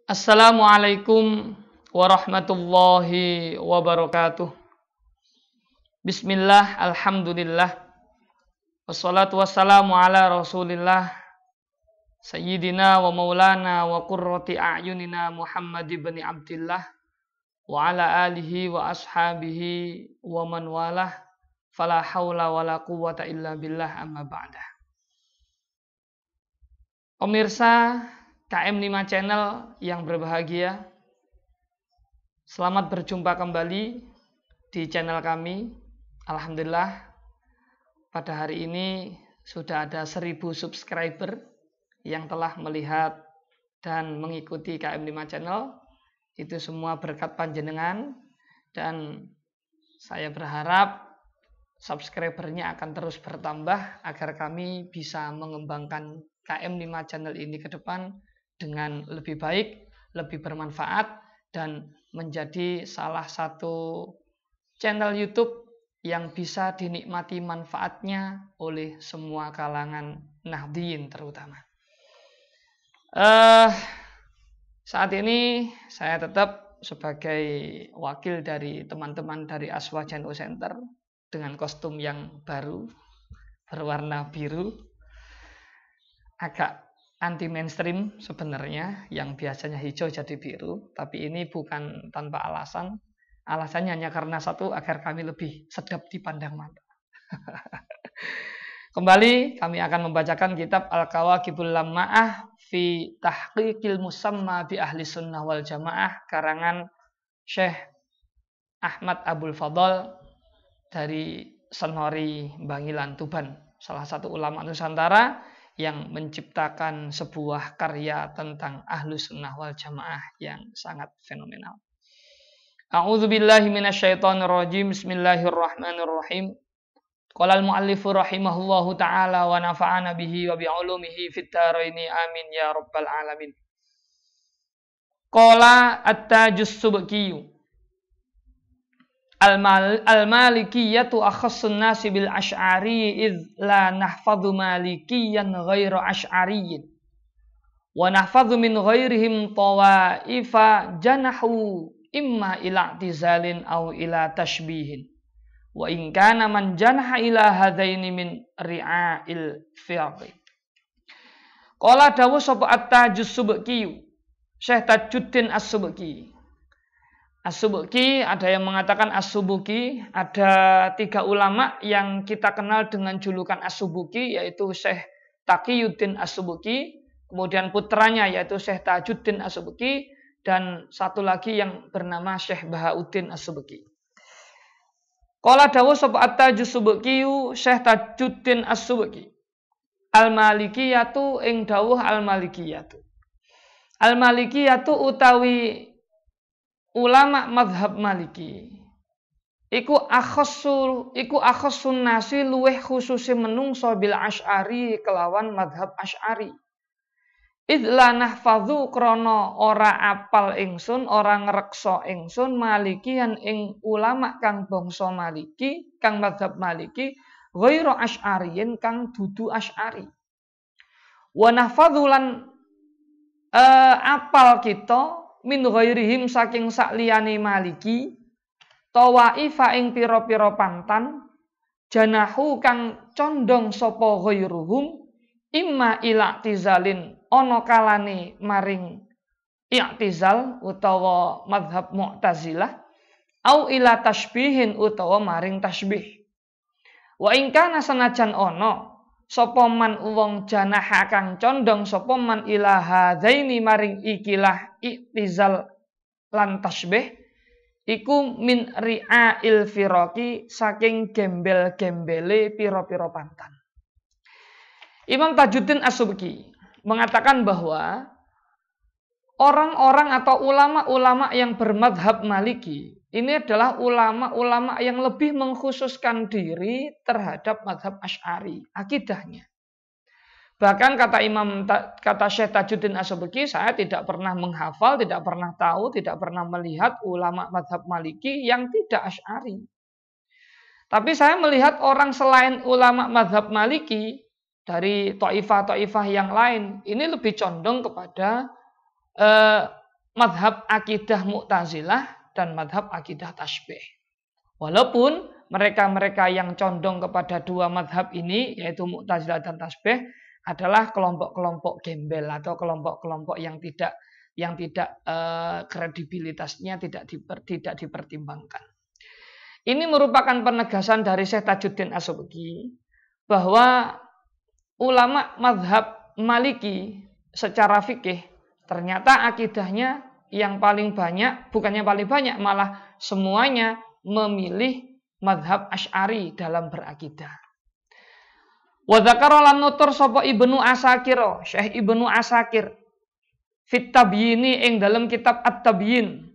Assalamualaikum warahmatullahi wabarakatuh. Bismillah, alhamdulillah. Wassalatu wassalamu ala rasulillah Sayyidina wa maulana wa qurrati a'yunina Muhammad ibn Abdillah wa ala alihi wa ashabihi wa man walah. Fala hawla wa la quwwata illa billah, amma ba'dah. Pemirsa KM5 Channel yang berbahagia, selamat berjumpa kembali di channel kami. Alhamdulillah, pada hari ini sudah ada 1000 subscriber yang telah melihat dan mengikuti KM5 Channel. Itu semua berkat panjenengan, dan saya berharap subscribernya akan terus bertambah agar kami bisa mengembangkan KM5 Channel ini ke depan dengan lebih baik, lebih bermanfaat, dan menjadi salah satu channel YouTube yang bisa dinikmati manfaatnya oleh semua kalangan Nahdliyin terutama. Saat ini saya tetap sebagai wakil dari teman-teman dari Aswa Janu Center dengan kostum yang baru berwarna biru, agak anti mainstream sebenarnya, yang biasanya hijau jadi biru, tapi ini bukan tanpa alasan. Alasannya hanya karena satu, agar kami lebih sedap dipandang mata. Kembali kami akan membacakan kitab Al-Kawakibul Lamma'ah fi Tahqiqil Musamma bi Ahli Sunnah wal Jamaah, karangan Syekh Ahmad Abul Fadl dari Senori Bangilan, Tuban, salah satu ulama Nusantara yang menciptakan sebuah karya tentang Ahlus Sunnah wal Jamaah yang sangat fenomenal. A'udzubillahi minasyaitonirrajim. Bismillahirrahmanirrahim. Qala al-muallifu rahimahullahu ta'ala wa nafa'ana bihi wa bi'ulumihi fid dharaini amin ya rabbal alamin. Qala at-Tajus Subki, Al-Malikiyatu akhassun nasi bil Ash'ari idh la nahfadhu malikiyan ghairu ash'ariyin wa nahfadhu min ghairihim tawaifa janahu imma ila i'tizalin aw ila tashbihin wa in kana man janaha ila hadaini min ri'a'il firqi. Qala dawu sapa at-Tajus Subki, Syekh Tajuddin As-Subki. As-Subki, ada yang mengatakan As-Subuki. Ada 3 ulama yang kita kenal dengan julukan As-Subuki, yaitu Syekh Taqiyuddin As-Subuki, kemudian putranya yaitu Syekh Tajuddin As-Subuki, dan satu lagi yang bernama Syekh Bahauddin As-Subuki. Qala dawu sapa at-Tajus Subki, Syekh Tajuddin As-Subuki, Al-Malikiyatu ing dawuh Al-Malikiyatu. Al-Malikiyatu utawi ulama madhab Maliki iku akhassun nasi luweh khususi menungso bil Asy'ari kelawan madhab Asy'ari. Idla nahfadhu krana ora apal ingsun, ora ngreksa ingsun malikian ing ulama kang bangsa Maliki, kang madhab Maliki ghairu asy'ariyin kang dudu Asy'ari. Wa nahfadhu lan apal kita min ghairihim saking sakliyane Maliki tawaifa ing pira-pira pantan janahu kang condong sapa ghairuhum imma ila i'tizalin ana kalane maring i'tizal utawa madhab Mu'tazilah au ila tashbihin utawa maring tashbih. Wa ing kana sanajan ana sapa man wong janaha kang condong sapa man ila hadaini maring ikilah i'tizal lan tasbih iku min ri'a'il firaqi saking gembel-gembele pira-pira pantan. Imam Tajuddin As-Subki mengatakan bahwa orang-orang atau ulama-ulama yang bermadhab Maliki ini adalah ulama-ulama yang lebih mengkhususkan diri terhadap madhab Asy'ari, akidahnya. Bahkan kata Syekh Tajuddin As-Subki, saya tidak pernah menghafal, tidak pernah tahu, tidak pernah melihat ulama madhab Maliki yang tidak Asy'ari. Tapi saya melihat orang selain ulama madhab Maliki dari taifah-taifah yang lain, ini lebih condong kepada madhab akidah Mu'tazilah dan madhab akidah tasbih. Walaupun mereka-mereka yang condong kepada dua madhab ini, yaitu Mu'tazilah dan tasbih, adalah kelompok-kelompok gembel atau kelompok-kelompok yang tidak kredibilitasnya tidak dipertimbangkan. Ini merupakan penegasan dari Syekh Tajuddin As-Subki bahwa ulama madhab Maliki secara fikih ternyata akidahnya yang paling banyak, bukannya paling banyak, malah semuanya memilih madhab Asy'ari dalam berakidah. Wa dzakara lan nutur sapa Ibnu Asakir, Syekh Ibnu Asakir fit tabyini ing dalam kitab At-Tabyin.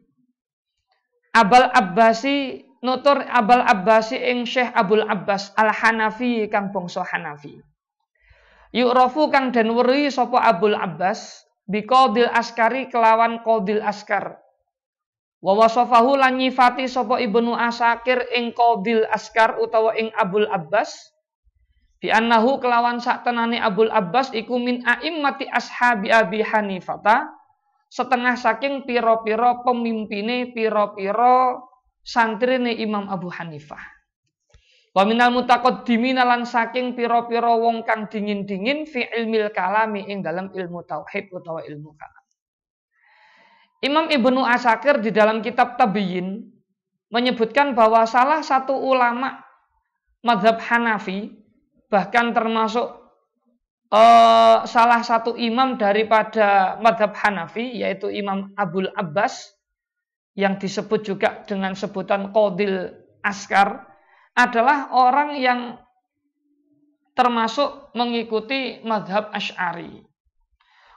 Abul Abbasi nutur Abul Abbasi ing Syekh Abul Abbas Al-Hanafi kang bangsa Hanafi. Yu'rafu kang den weruhi sapa Abul Abbas biqadil askari kelawan qadil askar. Wa wasafahu lan nyifati sapa Ibnu Asakir ing qadil askar utawa ing Abul Abbas bi annahu kelawan saktenane Abul Abbas iku min a'immati ashabi Abi Hanifata, setengah saking pira-pira pemimpine pira-pira santrine Imam Abu Hanifah. Wa minal mutaqaddimin lan saking pira-pira wong kang dingin-dingin fi ilmil kalami ing dalam ilmu tauhid utawa ilmu kalam. Imam Ibnu Asakir di dalam kitab Tabyin menyebutkan bahwa salah satu ulama mazhab Hanafi, bahkan termasuk salah satu imam daripada mazhab Hanafi, yaitu Imam Abul Abbas yang disebut juga dengan sebutan Qadil Askar, adalah orang yang termasuk mengikuti mazhab Asy'ari.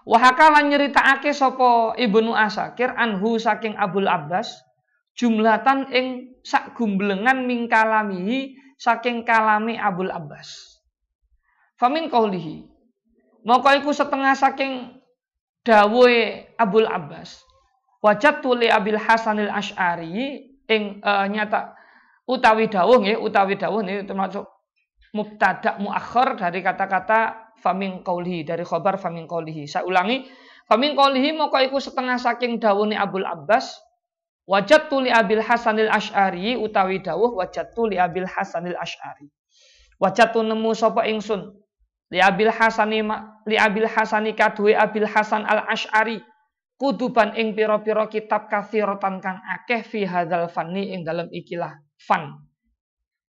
Wahakalan nyeritakake sapa Ibnu Asakir anhu saking Abul Abbas jumlatan ing sak gumblengan mingkalamihi saking kalami Abul Abbas. Famin qaulihi, maka iku setengah saking dawuhe Abul Abbas. Wajadtu li Abil Hasanil Asy'ari ing nyata utawi dawuh nggih termasuk mubtada muakhir dari kata-kata famin qaulihi, dari khabar famin qaulihi. Saya ulangi, famin qaulihi maka iku setengah saking dawuhe Abul Abbas. Wajadtu li Abil Hasanil Asy'ari utawi dawuh wajadtu li Abil Hasanil Asy'ari. Wajadtu nemu sapa ingsun li Abil Hasani kaduwe Abil Hasan Al-Asy'ari kutuban ing pira-pira kitab katsiratan kang akeh fi hadzal fanni ing dalem ikilah fan.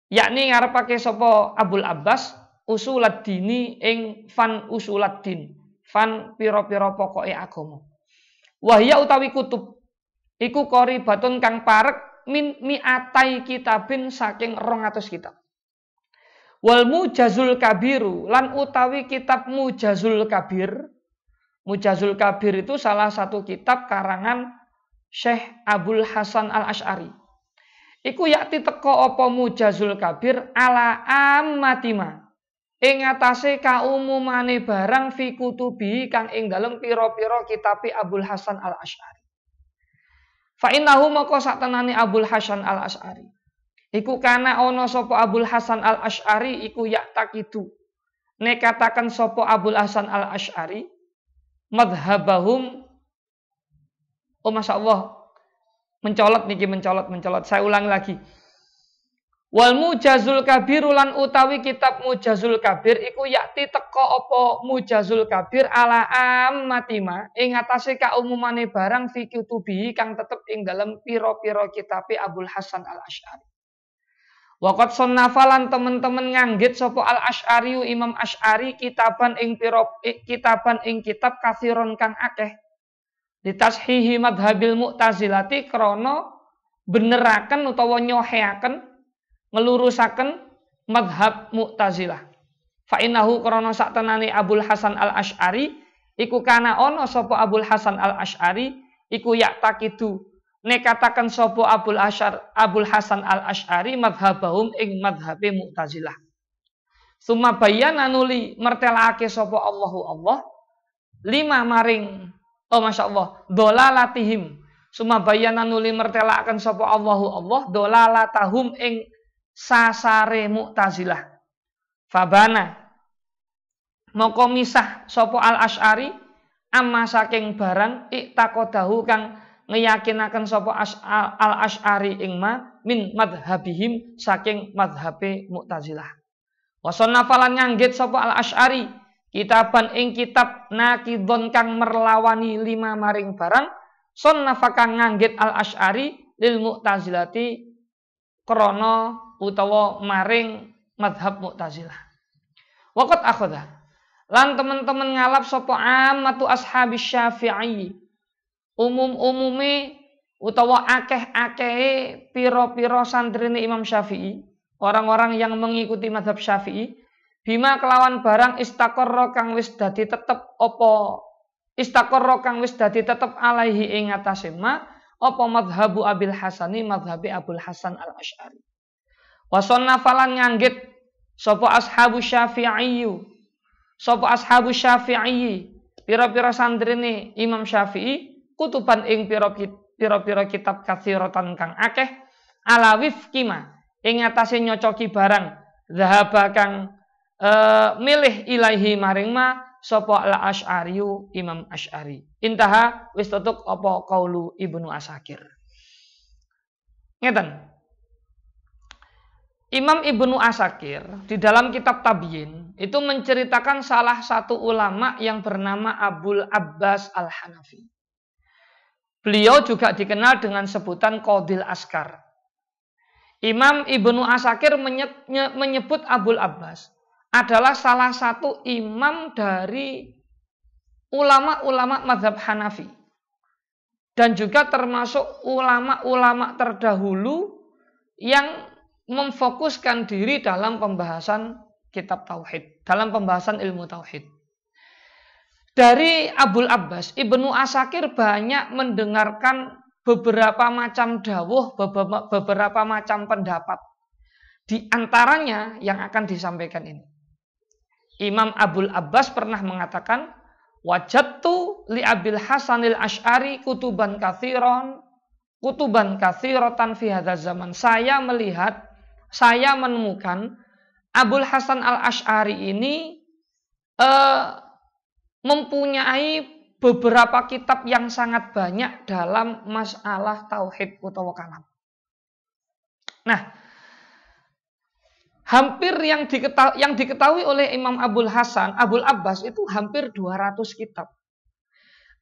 Yakni ngarepake sapa Abul Abbas usuladdini ing fan usuladdin, fan pira-pira pokoke agama. Wahya utawi kutub iku qoribatun kang parek min mi'atai kitabin saking 200 kitab. Wal Mujazul Kabiru lan utawi kitab Mujazul Kabir. Mujazul Kabir itu salah satu kitab karangan Syekh Abul Hasan Al-Asy'ari. Iku yakti teko apa Mujazul Kabir ala ammatima ing atase kaumumane barang fi kutubi kang ing dalem pira-pira kitabe Abul Hasan Al-Asy'ari. Fa innahu maka saktenane Abul Hasan Al-Asy'ari iku kana ana sapa Abul Hasan Al-Asy'ari iku yaktakidu nekataken sapa Abul Hasan Al-Asy'ari madhabahum. Oh masyaallah, mencolot niki, mencolot. Saya ulang lagi. Wal Mujazul Kabir lan utawi kitab Mujazul Kabir iku yakti teka apa Mujazul Kabir ala ammatima ing atase kaumumane barang fi kutubi kang tetep ing dalem pira-pira kitabe Abul Hasan Al-Asy'ari. Waqat sonnafalan teman-teman nganggit sapa Al-Asy'ari Imam Asy'ari kitaban ing kitab kathiron kang akeh ditashihi madhabil Mu'tazilati krana beneraken utawa nyoheaken ngelurusaken madhab Mu'tazilah. Fa innahu krana saktenane Abul Hasan Al-Asy'ari iku kana ana sapa Abul Hasan Al-Asy'ari iku yaktakidu nekataken sapa Abul Hasan Al-Asy'ari madhabahum ing madhabe Mu'tazilah. Summa bayyana nuli mertelake sapa Allah lima maring masyaallah dolalatihim. Summa bayyana nuli mertelaken sapa Allah dolalatahum ing sasare Mu'tazilah. Fabana moko misah sapa Al-Asy'ari amma saking barang i'taqadahu kang ngeyakinaken sapa al-Asy'ari ing ma min madhabihim saking madhabe Mu'tazilah. Wa sannafalan nganggit sapa al-Asy'ari kitaban ing kitab nakidon kang merlawani lima maring barang, sannafa kang nganggit al-Asy'ari lil Mu'tazilati krana utawa maring madhab Mu'tazilah. Waqat akhadha lan teman-teman ngalap sapa ammatu ashabis Syafi'i umum-umume utawa akeh-akehe pira-pira santrine Imam Syafi'i, orang-orang yang mengikuti mazhab Syafi'i, bima kelawan barang istaqarra kang wis dadi tetep alaihi ing atase ma apa madhabu Abil Hasani madhabi Abul Hasan al-Asy'ari. Wa sannafalan nganggit sapa ashabu Syafi'i pira-pira santrine Imam Syafi'i kutuban ing pira-pira kitab katsiratan kang akeh ala wifqima ing atase nyocoki barang zahaba kang milih ilahi maring ma sapa al-Asy'ariyu Imam Asy'ari. Intaha wis tutuk apa qaulu Ibnu Asakir. Ngeten. Imam Ibnu Asakir di dalam kitab Tabyin itu menceritakan salah satu ulama yang bernama Abul Abbas Al-Hanafi. Beliau juga dikenal dengan sebutan Qadhil Askar. Imam Ibnu Asakir menyebut Abul Abbas adalah salah satu imam dari ulama-ulama mazhab Hanafi. Dan juga termasuk ulama-ulama terdahulu yang memfokuskan diri dalam pembahasan kitab Tauhid, dalam pembahasan ilmu Tauhid. Dari Abul Abbas, Ibnu Asakir banyak mendengarkan beberapa macam dawuh, beberapa macam pendapat. Di antaranya yang akan disampaikan ini. Imam Abul Abbas pernah mengatakan, wajadtu li Abil Hasanil Asy'ari kutuban katsiratan fi hadzal zaman. Saya menemukan Abul Hasan al-Asy'ari ini mempunyai beberapa kitab yang sangat banyak dalam masalah tauhid utawa kalam. Nah, hampir yang diketahui oleh Imam Abul Abbas itu hampir 200 kitab.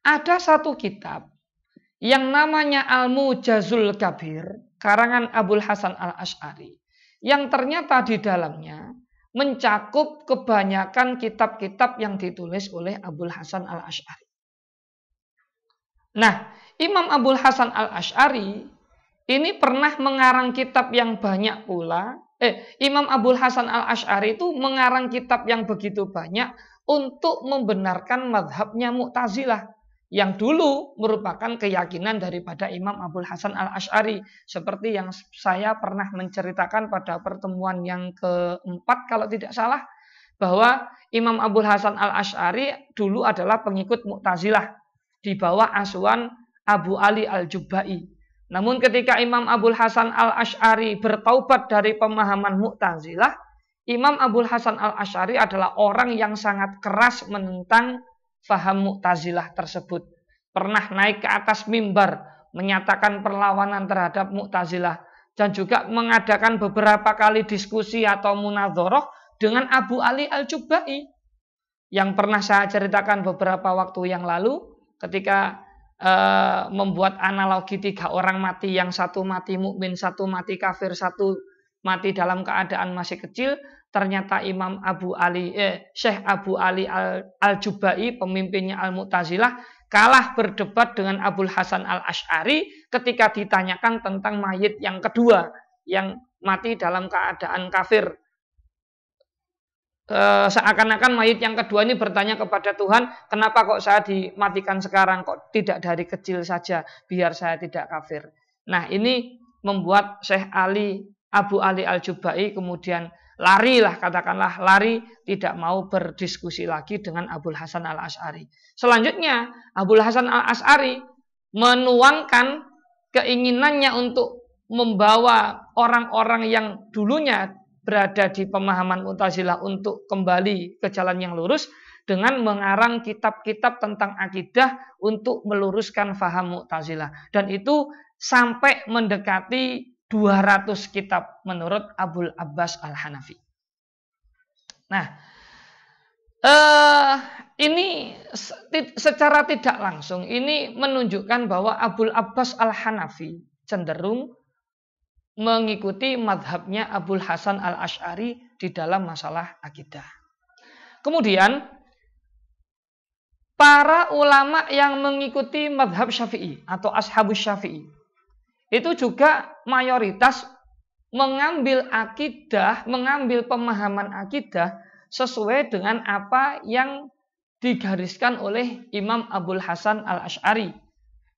Ada satu kitab yang namanya Al-Mujazul Kabir, karangan Abul Hasan al-Asy'ari, yang ternyata di dalamnya mencakup kebanyakan kitab-kitab yang ditulis oleh Abul Hasan al-Asy'ari. Nah, Imam Abul Hasan al-Asy'ari ini pernah mengarang kitab yang banyak pula. Imam Abul Hasan al-Asy'ari itu mengarang kitab yang begitu banyak untuk membenarkan mazhabnya Mu'tazilah yang dulu merupakan keyakinan daripada Imam Abul Hasan al-Asy'ari, seperti yang saya pernah menceritakan pada pertemuan yang keempat kalau tidak salah, bahwa Imam Abul Hasan al-Asy'ari dulu adalah pengikut Mu'tazilah di bawah asuhan Abu Ali al-Jubba'i. Namun ketika Imam Abul Hasan al-Asy'ari bertaubat dari pemahaman Mu'tazilah, Imam Abul Hasan al-Asy'ari adalah orang yang sangat keras menentang faham Mu'tazilah tersebut. Pernah naik ke atas mimbar menyatakan perlawanan terhadap Mu'tazilah dan juga mengadakan beberapa kali diskusi atau munadharah dengan Abu Ali al-Jubba'i yang pernah saya ceritakan beberapa waktu yang lalu ketika membuat analogi 3 orang mati, yang satu mati mukmin, satu mati kafir, satu mati dalam keadaan masih kecil. Ternyata Syekh Abu Ali al-Jubba'i, pemimpinnya al-Mu'tazilah, kalah berdebat dengan Abul Hasan al-Asy'ari ketika ditanyakan tentang mayit yang kedua yang mati dalam keadaan kafir. Seakan-akan mayit yang kedua ini bertanya kepada Tuhan, kenapa kok saya dimatikan sekarang, kok tidak dari kecil saja, biar saya tidak kafir. Nah, ini membuat Syekh Abu Ali al-Jubba'i kemudian katakanlah lari, tidak mau berdiskusi lagi dengan Abul Hasan al-Asy'ari. Selanjutnya, Abul Hasan al-Asy'ari menuangkan keinginannya untuk membawa orang-orang yang dulunya berada di pemahaman Mu'tazilah untuk kembali ke jalan yang lurus dengan mengarang kitab-kitab tentang akidah untuk meluruskan faham Mu'tazilah. Dan itu sampai mendekati 200 kitab menurut Abul Abbas Al-Hanafi. Nah, ini secara tidak langsung ini menunjukkan bahwa Abul Abbas Al-Hanafi cenderung mengikuti madhabnya Abul Hasan Al-Asy'ari di dalam masalah akidah. Kemudian para ulama yang mengikuti madhab Syafi'i atau Ashabus Syafi'i itu juga mayoritas mengambil akidah, mengambil pemahaman akidah sesuai dengan apa yang digariskan oleh Imam Abul Hasan Al-Asy'ari.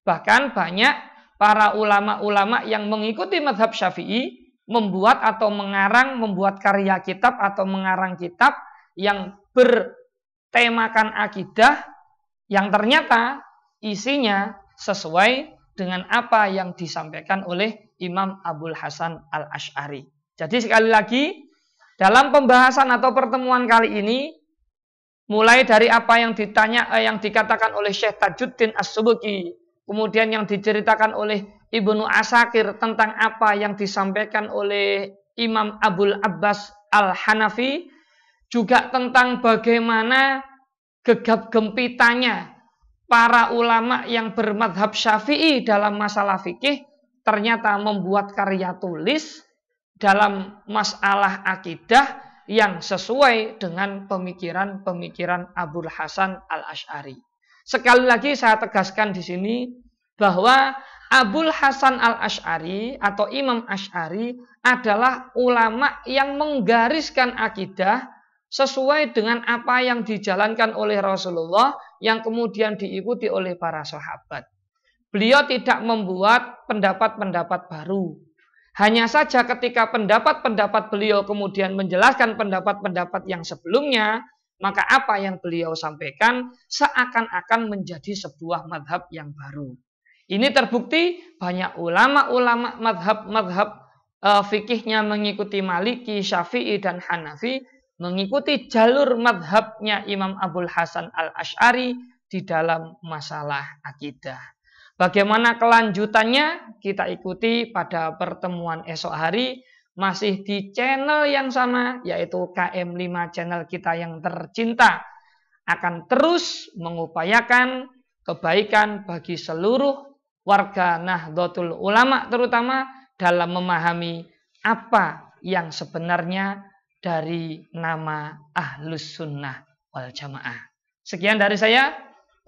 Bahkan banyak para ulama-ulama yang mengikuti madhab Syafi'i membuat atau membuat karya kitab atau mengarang kitab yang bertemakan akidah yang ternyata isinya sesuai dengan apa yang disampaikan oleh Imam Abul Hasan Al-Asy'ari. Jadi sekali lagi, dalam pembahasan atau pertemuan kali ini, mulai dari apa yang dikatakan oleh Syekh Tajuddin As-Subki, kemudian yang diceritakan oleh Ibnu Asakir tentang apa yang disampaikan oleh Imam Abul Abbas Al-Hanafi, juga tentang bagaimana gegap gempitanya para ulama yang bermadhab Syafi'i dalam masalah fikih ternyata membuat karya tulis dalam masalah akidah yang sesuai dengan pemikiran-pemikiran Abul Hasan Al-Asy'ari. Sekali lagi saya tegaskan di sini bahwa Abul Hasan Al-Asy'ari atau Imam Asy'ari adalah ulama yang menggariskan akidah sesuai dengan apa yang dijalankan oleh Rasulullah yang kemudian diikuti oleh para sahabat. Beliau tidak membuat pendapat-pendapat baru. Hanya saja ketika pendapat-pendapat beliau kemudian menjelaskan pendapat-pendapat yang sebelumnya, maka apa yang beliau sampaikan seakan-akan menjadi sebuah madhab yang baru. Ini terbukti banyak ulama-ulama madhab fikihnya mengikuti Maliki, Syafi'i, dan Hanafi, mengikuti jalur madhabnya Imam Abul Hasan Al-Asy'ari di dalam masalah akidah. Bagaimana kelanjutannya kita ikuti pada pertemuan esok hari, masih di channel yang sama, yaitu KM5 channel kita yang tercinta, akan terus mengupayakan kebaikan bagi seluruh warga Nahdlatul Ulama, terutama dalam memahami apa yang sebenarnya dari nama Ahlus Sunnah wal Jamaah. Sekian dari saya.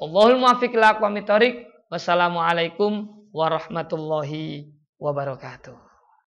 Wallahul muwaffiq ila aqwamit thoriq. Wassalamualaikum warahmatullahi wabarakatuh.